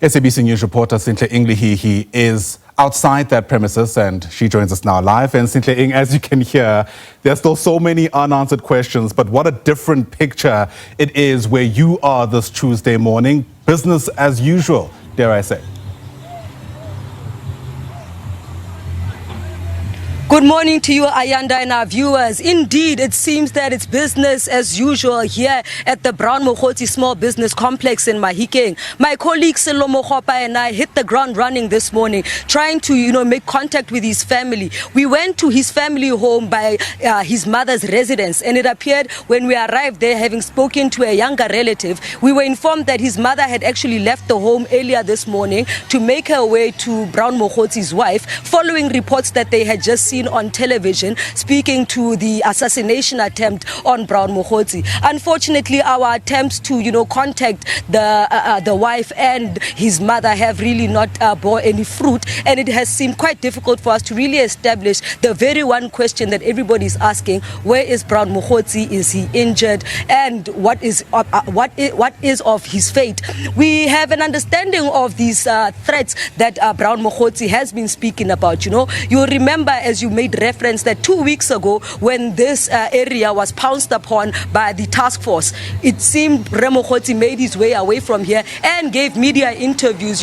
SABC News reporter Sentleeng Lehihi is outside that premises and she joins us now live. And Sentleeng, as you can hear, there's still so many unanswered questions, but what a different picture it is where you are this Tuesday morning. Business as usual, dare I say. Good morning to you, Ayanda, and our viewers. Indeed, it seems that it's business as usual here at the Brown Mogotsi Small Business Complex in Mahikeng. My colleague Selo Mogopa and I hit the ground running this morning, trying to, make contact with his family. We went to his family home by his mother's residence, and it appeared when we arrived there, having spoken to a younger relative, we were informed that his mother had actually left the home earlier this morning to make her way to Brown Mogotsi's wife, following reports that they had just seen on television speaking to the assassination attempt on Brown Mogotsi. Unfortunately, our attempts to contact the wife and his mother have really not bore any fruit, and it has seemed quite difficult for us to really establish the very one question that everybody is asking: where is Brown Mogotsi? Is he injured? And what is of his fate? We have an understanding of these threats that Brown Mogotsi has been speaking about. You'll remember, as you made reference, that 2 weeks ago when this area was pounced upon by the task force, it seemed Mogotsi made his way away from here and gave media interviews,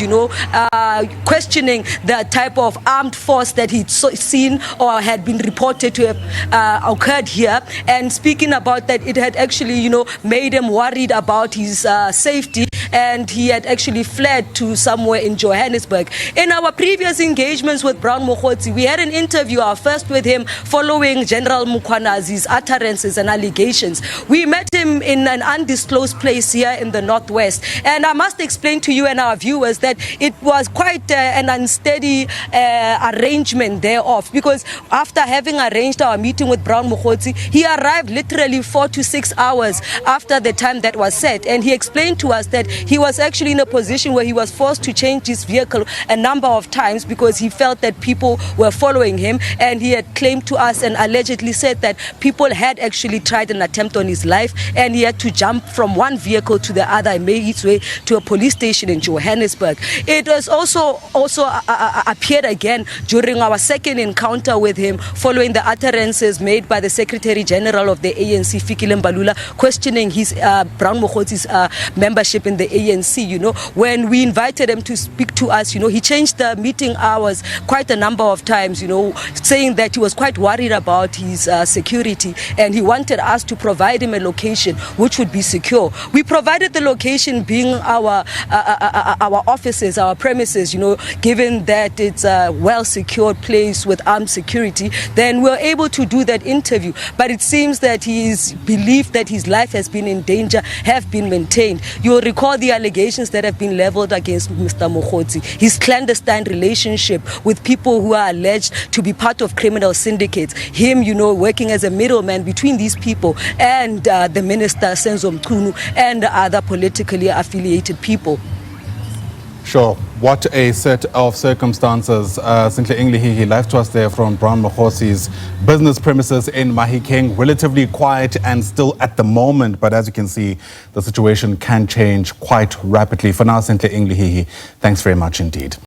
questioning the type of armed force that he'd seen or had been reported to have occurred here, and speaking about that it had actually, made him worried about his safety, and he had actually fled to somewhere in Johannesburg. In our previous engagements with Brown Mogotsi, we had an interview, our first with him, following General Mukwanazi's utterances and allegations. We met him in an undisclosed place here in the northwest, and I must explain to you and our viewers that it was quite an unsteady arrangement thereof, because after having arranged our meeting with Brown Mogotsi, he arrived literally 4 to 6 hours after the time that was set, and he explained to us that he was actually in a position where he was forced to change his vehicle a number of times because he felt that people were following him, and he had claimed to us and allegedly said that people had actually tried an attempt on his life, and he had to jump from one vehicle to the other and made his way to a police station in Johannesburg. It was also appeared again during our second encounter with him, following the utterances made by the Secretary General of the ANC, Fikile Mbalula, questioning his Brown Mogotsi's membership in the ANC. When we invited him to speak to us, he changed the meeting hours quite a number of times, saying that he was quite worried about his security, and he wanted us to provide him a location which would be secure. We provided the location, being our offices, our premises, given that it's a well-secured place with armed security. Then we were able to do that interview, but it seems that his belief that his life has been in danger have been maintained. You'll recall the allegations that have been leveled against Mr. Mogotsi, his clandestine relationship with people who are alleged to be part of criminal syndicates, him, working as a middleman between these people and the minister, Senzo Mchunu, and other politically affiliated people. Sure. What a set of circumstances. Sentleeng Lehihi live to us there from Brown Mogotsi's business premises in Mahikeng. Relatively quiet and still at the moment, but as you can see, the situation can change quite rapidly. For now, Sentleeng Lehihi, thanks very much indeed.